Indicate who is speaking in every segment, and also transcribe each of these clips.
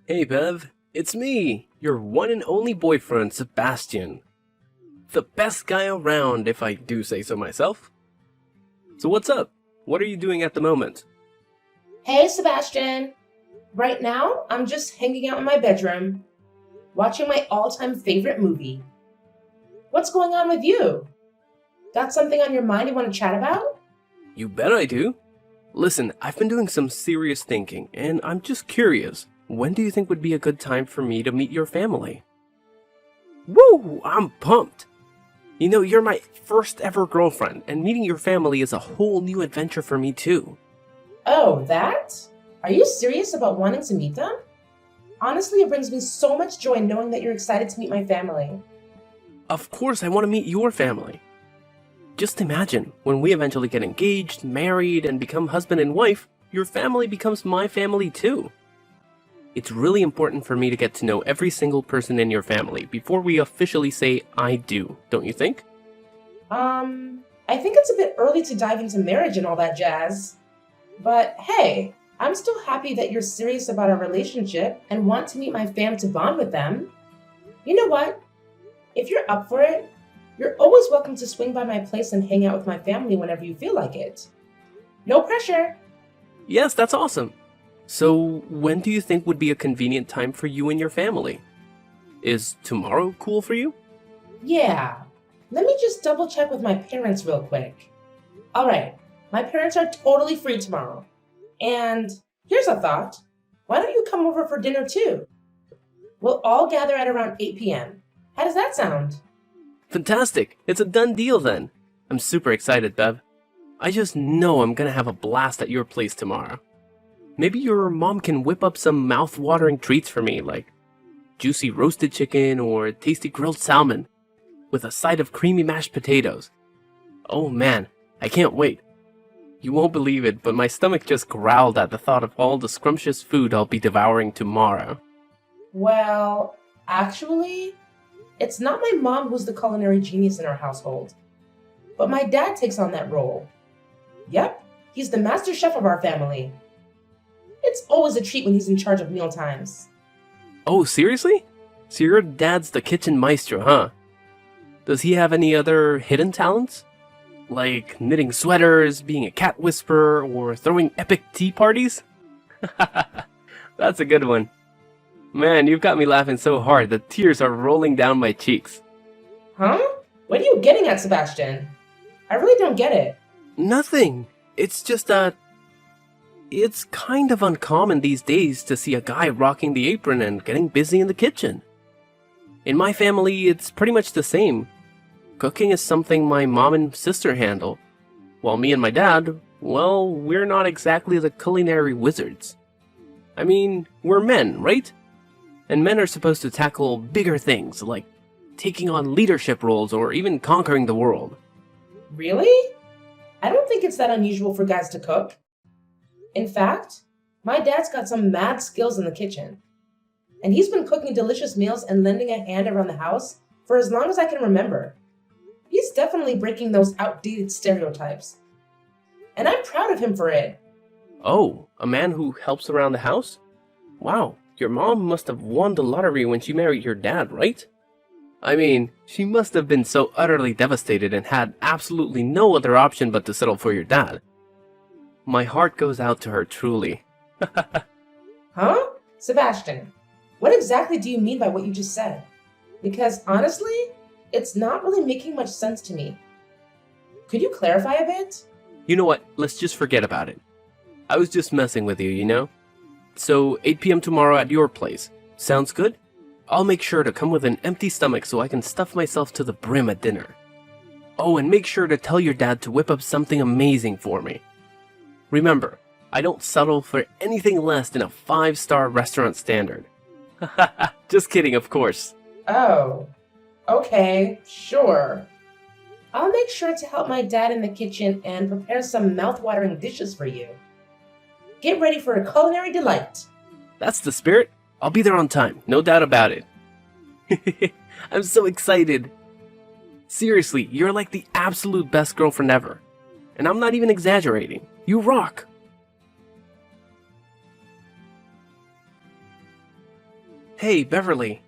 Speaker 1: Hey Bev, it's me, your one and only boyfriend, Sebastian. The best guy around, if I do say so myself. So what's up? What are you doing at the moment?
Speaker 2: Hey, Sebastian. Right now, I'm just hanging out in my bedroom, watching my all time favorite movie. What's going on with you? Got something on your mind you want to chat about?
Speaker 1: You bet I do. Listen, I've been doing some serious thinking, and I'm just curious. When do you think would be a good time for me to meet your family? Woo! I'm pumped! You know, you're my first ever girlfriend, and meeting your family is a whole new adventure for me too.
Speaker 2: Oh, that? Are you serious about wanting to meet them? Honestly, it brings me so much joy knowing that you're excited to meet my family.
Speaker 1: Of course I want to meet your family. Just imagine, when we eventually get engaged, married, and become husband and wife, your family becomes my family too. It's really important for me to get to know every single person in your family before we officially say I do, don't you think?
Speaker 2: I think it's a bit early to dive into marriage and all that jazz. But hey, I'm still happy that you're serious about our relationship and want to meet my fam to bond with them. You know what? If you're up for it, you're always welcome to swing by my place and hang out with my family whenever you feel like it. No pressure.
Speaker 1: Yes, that's awesome. So, when do you think would be a convenient time for you and your family? Is tomorrow cool for you?
Speaker 2: Yeah. Let me just double check with my parents real quick. All right. My parents are totally free tomorrow. And here's a thought. Why don't you come over for dinner too? We'll all gather at around 8 p.m. How does that sound?
Speaker 1: Fantastic! It's a done deal then. I'm super excited, Bev. I just know I'm gonna have a blast at your place tomorrow. Maybe your mom can whip up some mouth-watering treats for me, like juicy roasted chicken or tasty grilled salmon, with a side of creamy mashed potatoes. Oh man, I can't wait. You won't believe it, but my stomach just growled at the thought of all the scrumptious food I'll be devouring tomorrow.
Speaker 2: Well, actually, it's not my mom who's the culinary genius in our household, but my dad takes on that role. Yep, he's the master chef of our family. It's always a treat when he's in charge of meal times.
Speaker 1: Oh, seriously? So your dad's the kitchen maestro, huh? Does he have any other hidden talents? Like knitting sweaters, being a cat whisperer, or throwing epic tea parties? That's a good one. Man, you've got me laughing so hard that tears are rolling down my cheeks.
Speaker 2: Huh? What are you getting at, Sebastian? I really don't get it.
Speaker 1: Nothing. It's just that it's kind of uncommon these days to see a guy rocking the apron and getting busy in the kitchen. In my family, it's pretty much the same. Cooking is something my mom and sister handle, while me and my dad, well, we're not exactly the culinary wizards. I mean, we're men, right? And men are supposed to tackle bigger things, like taking on leadership roles or even conquering the world.
Speaker 2: Really? I don't think it's that unusual for guys to cook. In fact, my dad's got some mad skills in the kitchen, and he's been cooking delicious meals and lending a hand around the house for as long as I can remember. He's definitely breaking those outdated stereotypes, and I'm proud of him for it.
Speaker 1: Oh, a man who helps around the house? Wow, your mom must have won the lottery when she married your dad, right? I mean, she must have been so utterly devastated and had absolutely no other option but to settle for your dad. My heart goes out to her truly.
Speaker 2: Huh? Sebastian, what exactly do you mean by what you just said? Because honestly, it's not really making much sense to me. Could you clarify a bit?
Speaker 1: You know what? Let's just forget about it. I was just messing with you, you know? So, 8 p.m. tomorrow at your place. Sounds good? I'll make sure to come with an empty stomach so I can stuff myself to the brim at dinner. Oh, and make sure to tell your dad to whip up something amazing for me. Remember, I don't settle for anything less than a 5-star restaurant standard. Just kidding, of course.
Speaker 2: Oh, okay, sure. I'll make sure to help my dad in the kitchen and prepare some mouth-watering dishes for you. Get ready for a culinary delight.
Speaker 1: That's the spirit. I'll be there on time, no doubt about it. I'm so excited. Seriously, you're like the absolute best girlfriend ever. And I'm not even exaggerating. You rock! Hey, Beverly.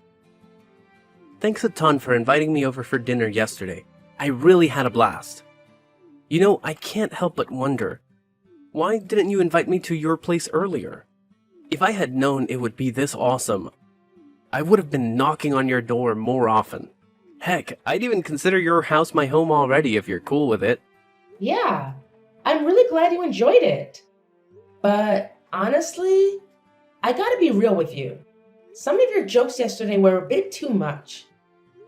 Speaker 1: Thanks a ton for inviting me over for dinner yesterday. I really had a blast. You know, I can't help but wonder, why didn't you invite me to your place earlier? If I had known it would be this awesome, I would have been knocking on your door more often. Heck, I'd even consider your house my home already if you're cool with it.
Speaker 2: Yeah, I'm really glad you enjoyed it. But honestly, I gotta be real with you. Some of your jokes yesterday were a bit too much,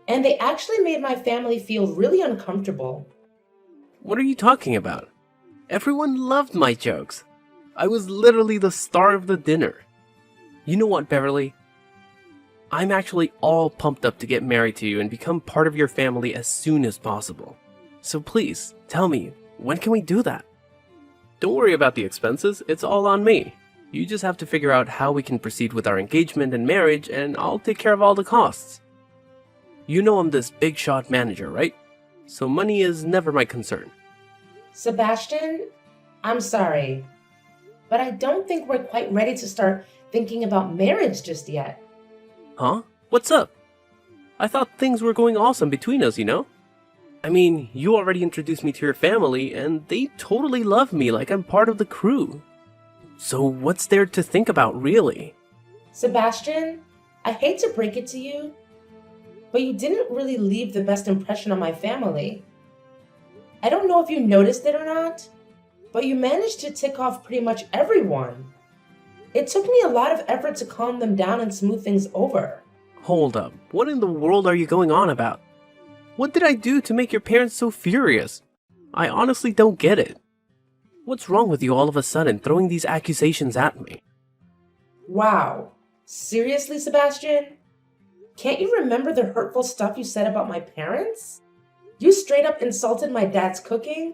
Speaker 2: and they actually made my family feel really uncomfortable.
Speaker 1: What are you talking about? Everyone loved my jokes. I was literally the star of the dinner. You know what, Beverly? I'm actually all pumped up to get married to you and become part of your family as soon as possible. So please, tell me, when can we do that? Don't worry about the expenses, it's all on me. You just have to figure out how we can proceed with our engagement and marriage, and I'll take care of all the costs. You know I'm this big shot manager, right? So money is never my concern.
Speaker 2: Sebastian, I'm sorry, but I don't think we're quite ready to start thinking about marriage just yet.
Speaker 1: Huh? What's up? I thought things were going awesome between us, you know? I mean, you already introduced me to your family, and they totally love me like I'm part of the crew. So what's there to think about, really?
Speaker 2: Sebastian, I hate to break it to you, but you didn't really leave the best impression on my family. I don't know if you noticed it or not, but you managed to tick off pretty much everyone. It took me a lot of effort to calm them down and smooth things over.
Speaker 1: Hold up, what in the world are you going on about? What did I do to make your parents so furious? I honestly don't get it. What's wrong with you all of a sudden throwing these accusations at me?
Speaker 2: Wow. Seriously, Sebastian? Can't you remember the hurtful stuff you said about my parents? You straight up insulted my dad's cooking,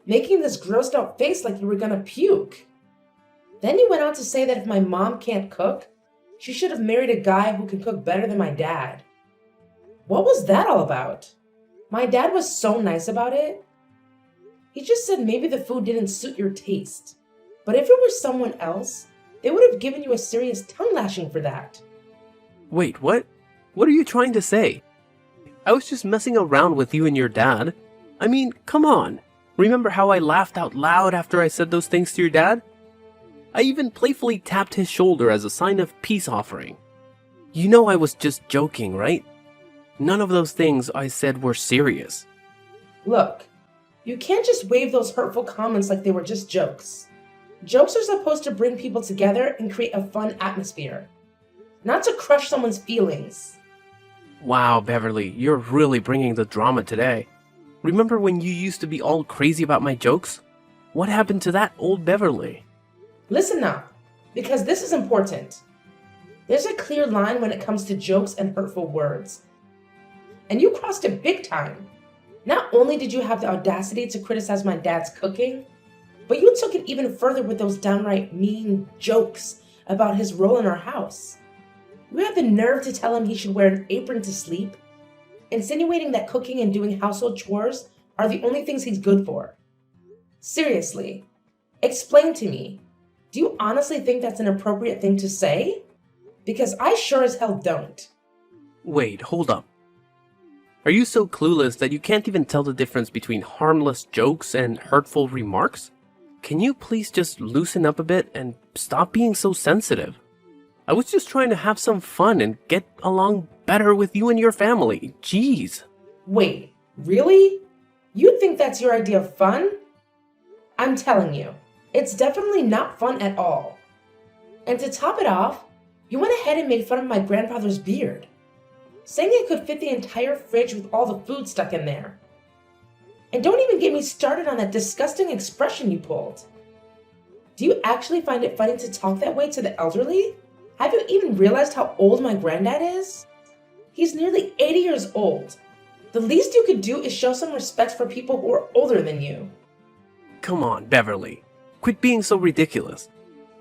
Speaker 2: making this grossed out face like you were gonna puke. Then you went on to say that if my mom can't cook, she should have married a guy who can cook better than my dad. What was that all about? My dad was so nice about it. He just said maybe the food didn't suit your taste. But if it were someone else, they would have given you a serious tongue lashing for that.
Speaker 1: Wait, what? What are you trying to say? I was just messing around with you and your dad. I mean, come on. Remember how I laughed out loud after I said those things to your dad? I even playfully tapped his shoulder as a sign of peace offering. You know I was just joking, right? None of those things I said were serious.
Speaker 2: Look, you can't just wave those hurtful comments like they were just jokes. Jokes are supposed to bring people together and create a fun atmosphere, not to crush someone's feelings.
Speaker 1: Wow, Beverly, you're really bringing the drama today. Remember when you used to be all crazy about my jokes? What happened to that old Beverly?
Speaker 2: Listen up, because this is important. There's a clear line when it comes to jokes and hurtful words. And you crossed it big time. Not only did you have the audacity to criticize my dad's cooking, but you took it even further with those downright mean jokes about his role in our house. You had the nerve to tell him he should wear an apron to sleep, insinuating that cooking and doing household chores are the only things he's good for. Seriously, explain to me, do you honestly think that's an appropriate thing to say? Because I sure as hell don't.
Speaker 1: Wait, hold up. Are you so clueless that you can't even tell the difference between harmless jokes and hurtful remarks? Can you please just loosen up a bit and stop being so sensitive? I was just trying to have some fun and get along better with you and your family. Jeez.
Speaker 2: Wait, really? You think that's your idea of fun? I'm telling you, it's definitely not fun at all. And to top it off, you went ahead and made fun of my grandfather's beard, saying it could fit the entire fridge with all the food stuck in there. And don't even get me started on that disgusting expression you pulled. Do you actually find it funny to talk that way to the elderly? Have you even realized how old my granddad is? He's nearly 80 years old. The least you could do is show some respect for people who are older than you.
Speaker 1: Come on, Beverly. Quit being so ridiculous.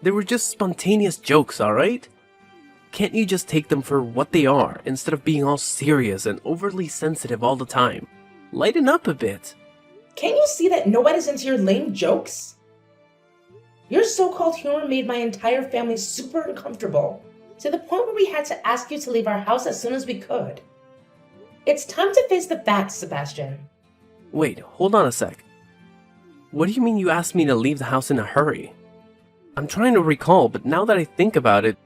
Speaker 1: They were just spontaneous jokes, alright? Can't you just take them for what they are, instead of being all serious and overly sensitive all the time? Lighten up a bit.
Speaker 2: Can't you see that nobody's into your lame jokes? Your so-called humor made my entire family super uncomfortable, to the point where we had to ask you to leave our house as soon as we could. It's time to face the facts, Sebastian.
Speaker 1: Wait, hold on a sec. What do you mean you asked me to leave the house in a hurry? I'm trying to recall, but now that I think about it,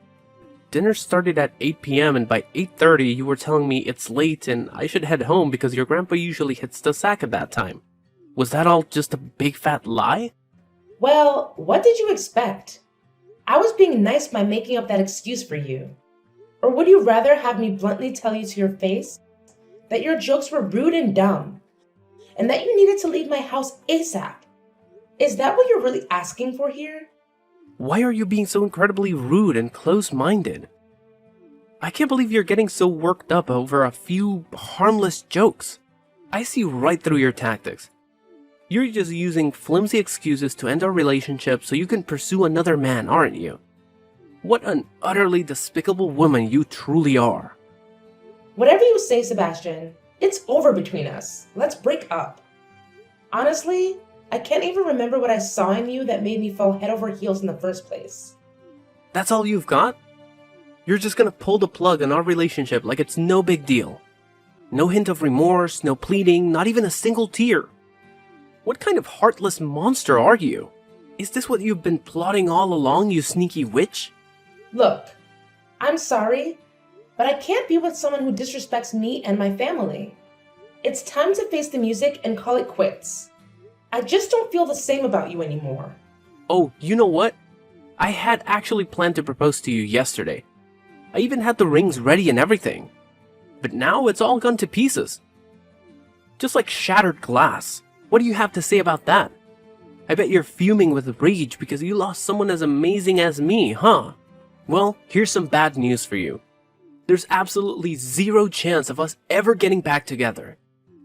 Speaker 1: dinner started at 8 p.m. and by 8:30 you were telling me it's late and I should head home because your grandpa usually hits the sack at that time. Was that all just a big fat lie?
Speaker 2: Well, what did you expect? I was being nice by making up that excuse for you. Or would you rather have me bluntly tell you to your face that your jokes were rude and dumb, and that you needed to leave my house ASAP? Is that what you're really asking for here?
Speaker 1: Why are you being so incredibly rude and close-minded? I can't believe you're getting so worked up over a few harmless jokes. I see right through your tactics. You're just using flimsy excuses to end our relationship so you can pursue another man, aren't you? What an utterly despicable woman you truly are.
Speaker 2: Whatever you say, Sebastian, it's over between us. Let's break up. Honestly, I can't even remember what I saw in you that made me fall head over heels in the first place.
Speaker 1: That's all you've got? You're just gonna pull the plug on our relationship like it's no big deal. No hint of remorse, no pleading, not even a single tear. What kind of heartless monster are you? Is this what you've been plotting all along, you sneaky witch?
Speaker 2: Look, I'm sorry, but I can't be with someone who disrespects me and my family. It's time to face the music and call it quits. I just don't feel the same about you anymore.
Speaker 1: Oh, you know what? I had actually planned to propose to you yesterday. I even had the rings ready and everything. But now it's all gone to pieces. Just like shattered glass. What do you have to say about that? I bet you're fuming with rage because you lost someone as amazing as me, huh? Well, here's some bad news for you. There's absolutely zero chance of us ever getting back together.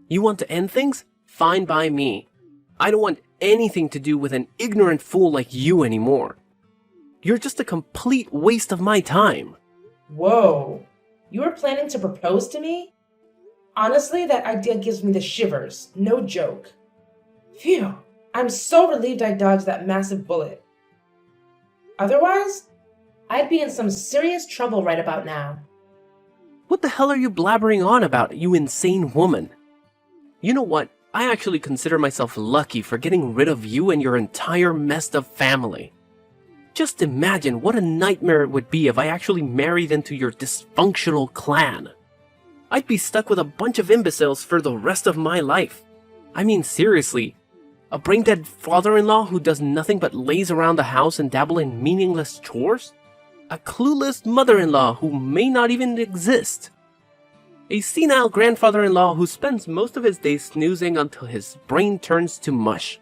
Speaker 1: You want to end things? Fine by me. I don't want anything to do with an ignorant fool like you anymore. You're just a complete waste of my time.
Speaker 2: Whoa, you were planning to propose to me? Honestly, that idea gives me the shivers, no joke. Phew, I'm so relieved I dodged that massive bullet. Otherwise, I'd be in some serious trouble right about now.
Speaker 1: What the hell are you blabbering on about, you insane woman? You know what? I actually consider myself lucky for getting rid of you and your entire messed up family. Just imagine what a nightmare it would be if I actually married into your dysfunctional clan. I'd be stuck with a bunch of imbeciles for the rest of my life. I mean, seriously, a brain-dead father-in-law who does nothing but laze around the house and dabble in meaningless chores? A clueless mother-in-law who may not even exist? A senile grandfather-in-law who spends most of his days snoozing until his brain turns to mush.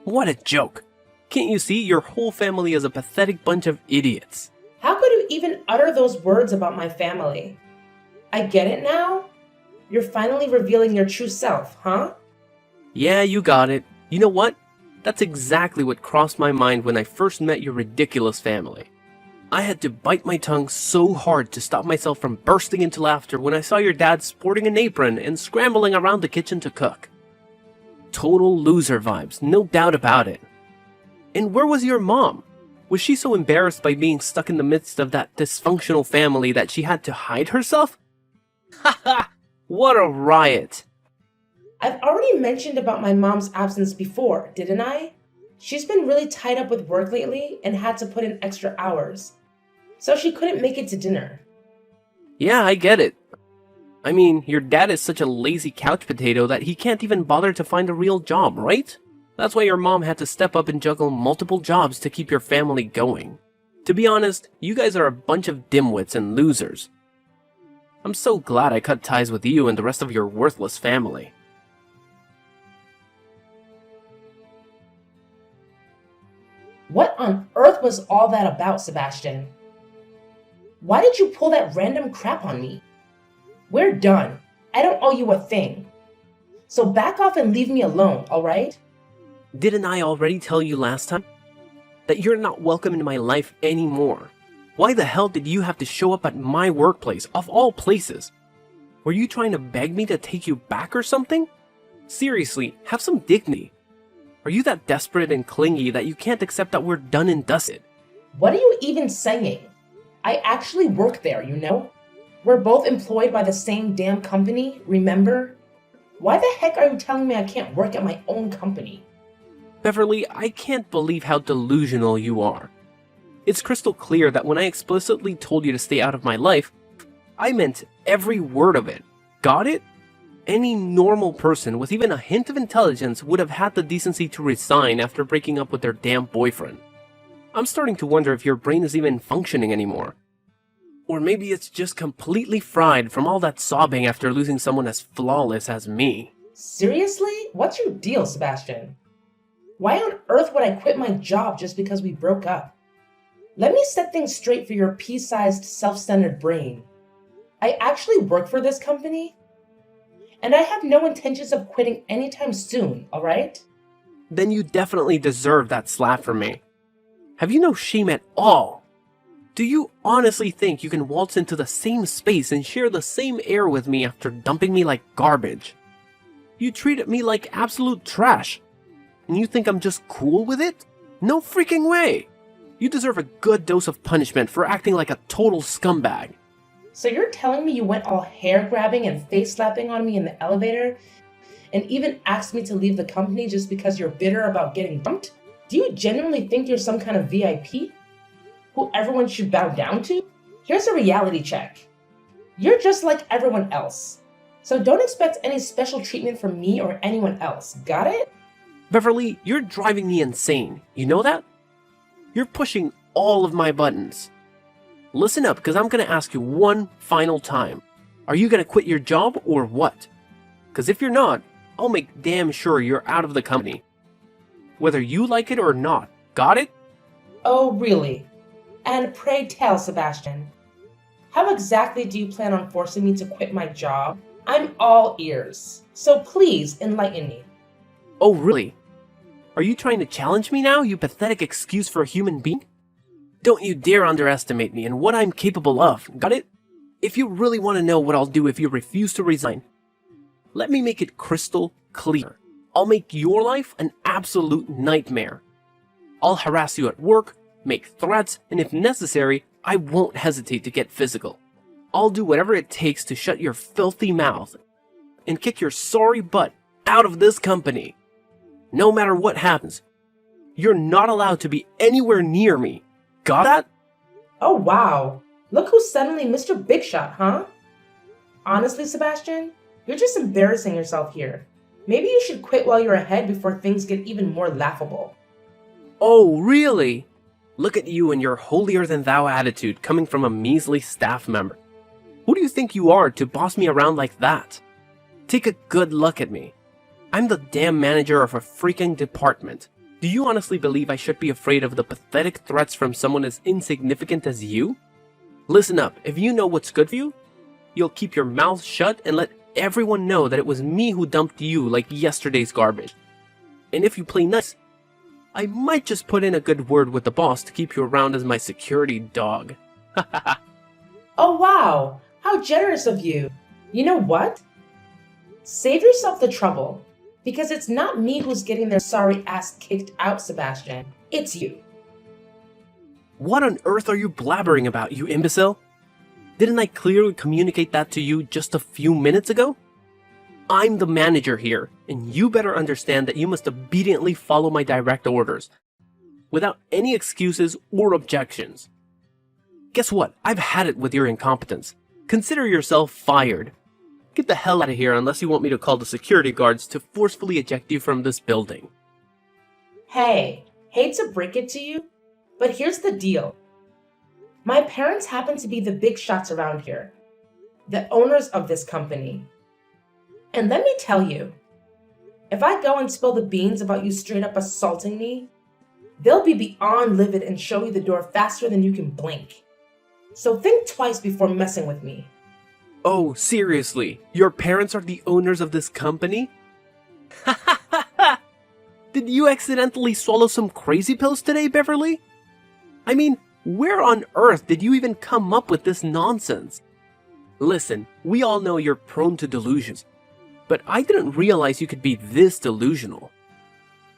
Speaker 1: What a joke! Can't you see your whole family is a pathetic bunch of idiots?
Speaker 2: How could you even utter those words about my family? I get it now? You're finally revealing your true self, huh?
Speaker 1: Yeah, you got it. You know what? That's exactly what crossed my mind when I first met your ridiculous family. I had to bite my tongue so hard to stop myself from bursting into laughter when I saw your dad sporting an apron and scrambling around the kitchen to cook. Total loser vibes, no doubt about it. And where was your mom? Was she so embarrassed by being stuck in the midst of that dysfunctional family that she had to hide herself? Haha! What a riot!
Speaker 2: I've already mentioned about my mom's absence before, didn't I? She's been really tied up with work lately and had to put in extra hours, so she couldn't make it to dinner.
Speaker 1: Yeah, I get it. I mean, your dad is such a lazy couch potato that he can't even bother to find a real job, right? That's why your mom had to step up and juggle multiple jobs to keep your family going. To be honest, you guys are a bunch of dimwits and losers. I'm so glad I cut ties with you and the rest of your worthless family.
Speaker 2: What on earth was all that about, Sebastian? Why did you pull that random crap on me? We're done. I don't owe you a thing. So back off and leave me alone, alright?
Speaker 1: Didn't I already tell you last time that you're not welcome in my life anymore? Why the hell did you have to show up at my workplace, of all places? Were you trying to beg me to take you back or something? Seriously, have some dignity. Are you that desperate and clingy that you can't accept that we're done and dusted?
Speaker 2: What are you even saying? I actually work there, you know? We're both employed by the same damn company, remember? Why the heck are you telling me I can't work at my own company?
Speaker 1: Beverly, I can't believe how delusional you are. It's crystal clear that when I explicitly told you to stay out of my life, I meant every word of it. Got it? Any normal person with even a hint of intelligence would have had the decency to resign after breaking up with their damn boyfriend. I'm starting to wonder if your brain is even functioning anymore. Or maybe it's just completely fried from all that sobbing after losing someone as flawless as me.
Speaker 2: Seriously? What's your deal, Sebastian? Why on earth would I quit my job just because we broke up? Let me set things straight for your pea-sized, self-centered brain. I actually work for this company, and I have no intentions of quitting anytime soon, alright?
Speaker 1: Then you definitely deserve that slap from me. Have you no shame at all? Do you honestly think you can waltz into the same space and share the same air with me after dumping me like garbage? You treated me like absolute trash, and you think I'm just cool with it? No freaking way! You deserve a good dose of punishment for acting like a total scumbag.
Speaker 2: So you're telling me you went all hair-grabbing and face-slapping on me in the elevator, and even asked me to leave the company just because you're bitter about getting dumped? Do you genuinely think you're some kind of VIP? Who everyone should bow down to? Here's a reality check. You're just like everyone else. So don't expect any special treatment from me or anyone else, got it?
Speaker 1: Beverly, you're driving me insane. You know that? You're pushing all of my buttons. Listen up, because I'm going to ask you one final time. Are you going to quit your job or what? Because if you're not, I'll make damn sure you're out of the company. Whether you like it or not. Got it?
Speaker 2: Oh, really? And pray tell, Sebastian, how exactly do you plan on forcing me to quit my job? I'm all ears, so please enlighten me.
Speaker 1: Oh, really? Are you trying to challenge me now, you pathetic excuse for a human being? Don't you dare underestimate me and what I'm capable of, got it? If you really want to know what I'll do if you refuse to resign, let me make it crystal clear. I'll make your life an absolute nightmare. I'll harass you at work, make threats, and if necessary, I won't hesitate to get physical. I'll do whatever it takes to shut your filthy mouth and kick your sorry butt out of this company. No matter what happens, you're not allowed to be anywhere near me. Got that?
Speaker 2: Oh, wow. Look who's suddenly Mr. Big Shot, huh? Honestly, Sebastian, you're just embarrassing yourself here. Maybe you should quit while you're ahead before things get even more laughable.
Speaker 1: Oh, really? Look at you and your holier-than-thou attitude coming from a measly staff member. Who do you think you are to boss me around like that? Take a good look at me. I'm the damn manager of a freaking department. Do you honestly believe I should be afraid of the pathetic threats from someone as insignificant as you? Listen up, if you know what's good for you, you'll keep your mouth shut and let everyone know that it was me who dumped you like yesterday's garbage. And if you play nice, I might just put in a good word with the boss to keep you around as my security dog.
Speaker 2: Oh, wow. How generous of you. You know what? Save yourself the trouble. Because it's not me who's getting their sorry ass kicked out, Sebastian. It's you.
Speaker 1: What on earth are you blabbering about, you imbecile? Didn't I clearly communicate that to you just a few minutes ago? I'm the manager here, and you better understand that you must obediently follow my direct orders, without any excuses or objections. Guess what? I've had it with your incompetence. Consider yourself fired. Get the hell out of here unless you want me to call the security guards to forcefully eject you from this building.
Speaker 2: Hey, hate to break it to you, but here's the deal. My parents happen to be the big shots around here, the owners of this company. And let me tell you, if I go and spill the beans about you straight up assaulting me, they'll be beyond livid and show you the door faster than you can blink. So think twice before messing with me.
Speaker 1: Oh, seriously? Your parents are the owners of this company? Did you accidentally swallow some crazy pills today, Beverly? I mean, where on earth did you even come up with this nonsense? Listen, we all know you're prone to delusions, but I didn't realize you could be this delusional.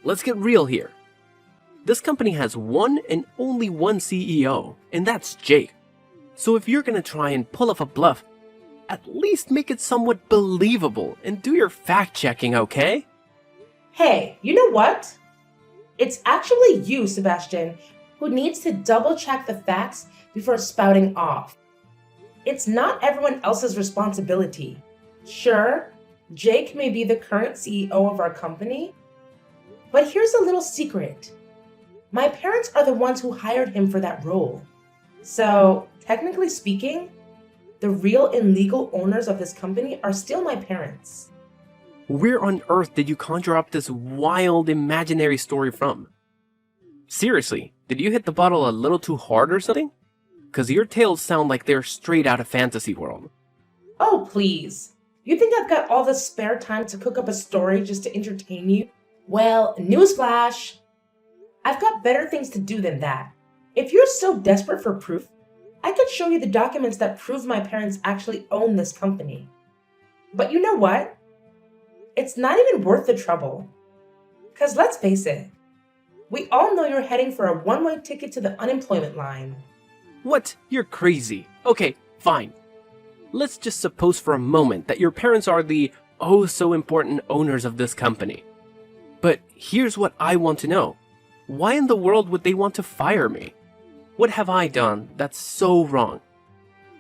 Speaker 1: Let's get real here. This company has one and only one CEO, and that's Jake. So if you're gonna try and pull off a bluff, at least make it somewhat believable and do your fact-checking, okay?
Speaker 2: Hey, you know what? It's actually you, Sebastian, who needs to double-check the facts before spouting off. It's not everyone else's responsibility. Sure, Jake may be the current CEO of our company, but here's a little secret. My parents are the ones who hired him for that role. So, technically speaking, the real and legal owners of this company are still my parents.
Speaker 1: Where on earth did you conjure up this wild imaginary story from? Seriously, did you hit the bottle a little too hard or something? Cause your tales sound like they're straight out of fantasy world.
Speaker 2: Oh, please. You think I've got all the spare time to cook up a story just to entertain you? Well, newsflash! I've got better things to do than that. If you're so desperate for proof, I could show you the documents that prove my parents actually own this company. But you know what? It's not even worth the trouble. Cause let's face it, we all know you're heading for a one-way ticket to the unemployment line.
Speaker 1: What? You're crazy. Okay, fine. Let's just suppose for a moment that your parents are the oh so important owners of this company. But here's what I want to know. Why in the world would they want to fire me? What have I done that's so wrong?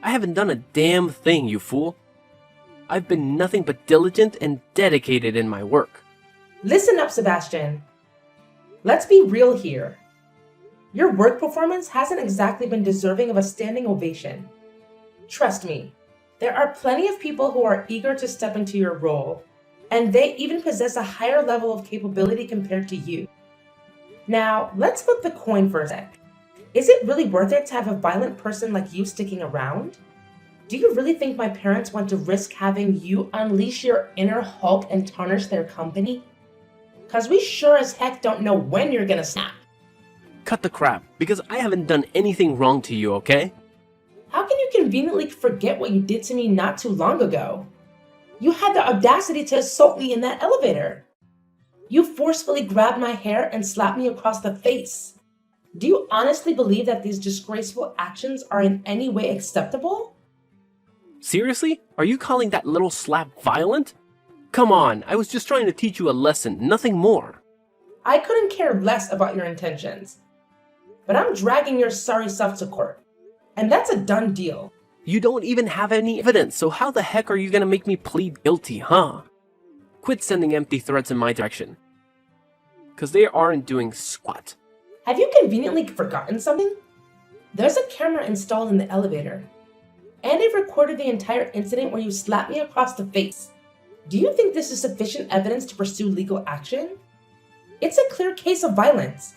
Speaker 1: I haven't done a damn thing, you fool. I've been nothing but diligent and dedicated in my work.
Speaker 2: Listen up, Sebastian. Let's be real here. Your work performance hasn't exactly been deserving of a standing ovation. Trust me, there are plenty of people who are eager to step into your role, and they even possess a higher level of capability compared to you. Now, let's flip the coin for a sec. Is it really worth it to have a violent person like you sticking around? Do you really think my parents want to risk having you unleash your inner Hulk and tarnish their company? Cause we sure as heck don't know when you're gonna snap.
Speaker 1: Cut the crap, because I haven't done anything wrong to you, okay?
Speaker 2: How can you conveniently forget what you did to me not too long ago? You had the audacity to assault me in that elevator. You forcefully grabbed my hair and slapped me across the face. Do you honestly believe that these disgraceful actions are in any way acceptable?
Speaker 1: Seriously? Are you calling that little slap violent? Come on, I was just trying to teach you a lesson, nothing more.
Speaker 2: I couldn't care less about your intentions. But I'm dragging your sorry self to court. And that's a done deal.
Speaker 1: You don't even have any evidence, so how the heck are you gonna make me plead guilty, huh? Quit sending empty threats in my direction. Cause they aren't doing squat.
Speaker 2: Have you conveniently forgotten something? There's a camera installed in the elevator. And it recorded the entire incident where you slapped me across the face. Do you think this is sufficient evidence to pursue legal action? It's a clear case of violence.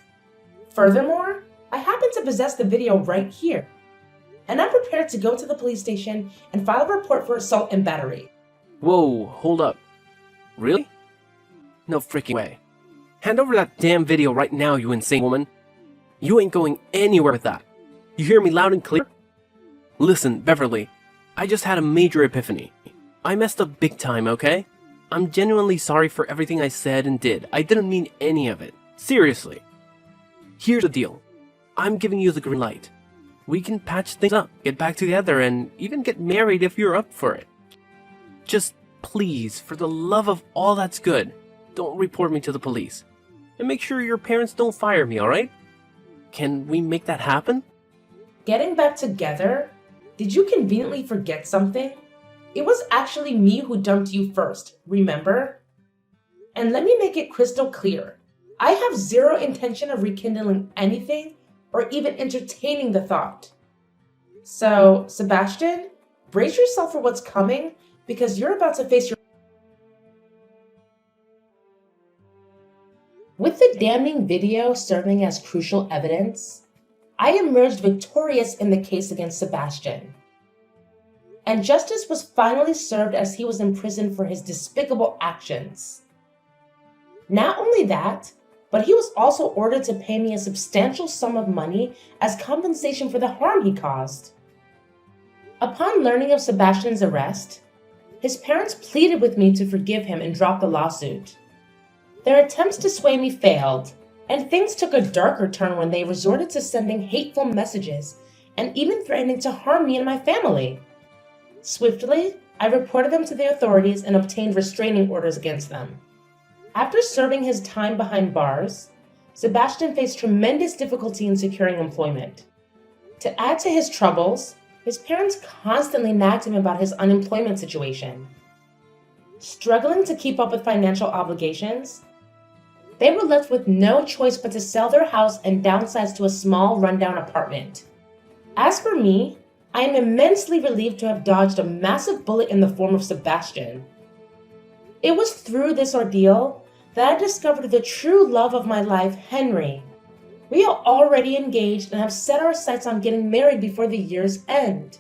Speaker 2: Furthermore, I happen to possess the video right here. And I'm prepared to go to the police station and file a report for assault and battery.
Speaker 1: Whoa, hold up. Really? No freaking way. Hand over that damn video right now, you insane woman. You ain't going anywhere with that. You hear me loud and clear? Listen, Beverly, I just had a major epiphany. I messed up big time, okay? I'm genuinely sorry for everything I said and did. I didn't mean any of it. Seriously. Here's the deal. I'm giving you the green light. We can patch things up, get back together, and even get married if you're up for it. Just please, for the love of all that's good, don't report me to the police. And make sure your parents don't fire me, alright? Can we make that happen?
Speaker 2: Getting back together? Did you conveniently forget something? It was actually me who dumped you first, remember? And let me make it crystal clear. I have zero intention of rekindling anything or even entertaining the thought. So, Sebastian, brace yourself for what's coming because you're about to face your... With the damning video serving as crucial evidence, I emerged victorious in the case against Sebastian. And justice was finally served as he was imprisoned for his despicable actions. Not only that, but he was also ordered to pay me a substantial sum of money as compensation for the harm he caused. Upon learning of Sebastian's arrest, his parents pleaded with me to forgive him and drop the lawsuit. Their attempts to sway me failed, and things took a darker turn when they resorted to sending hateful messages and even threatening to harm me and my family. Swiftly, I reported them to the authorities and obtained restraining orders against them. After serving his time behind bars, Sebastian faced tremendous difficulty in securing employment. To add to his troubles, his parents constantly nagged him about his unemployment situation. Struggling to keep up with financial obligations, they were left with no choice but to sell their house and downsize to a small, rundown apartment. As for me, I am immensely relieved to have dodged a massive bullet in the form of Sebastian. It was through this ordeal that I discovered the true love of my life, Henry. We are already engaged and have set our sights on getting married before the year's end.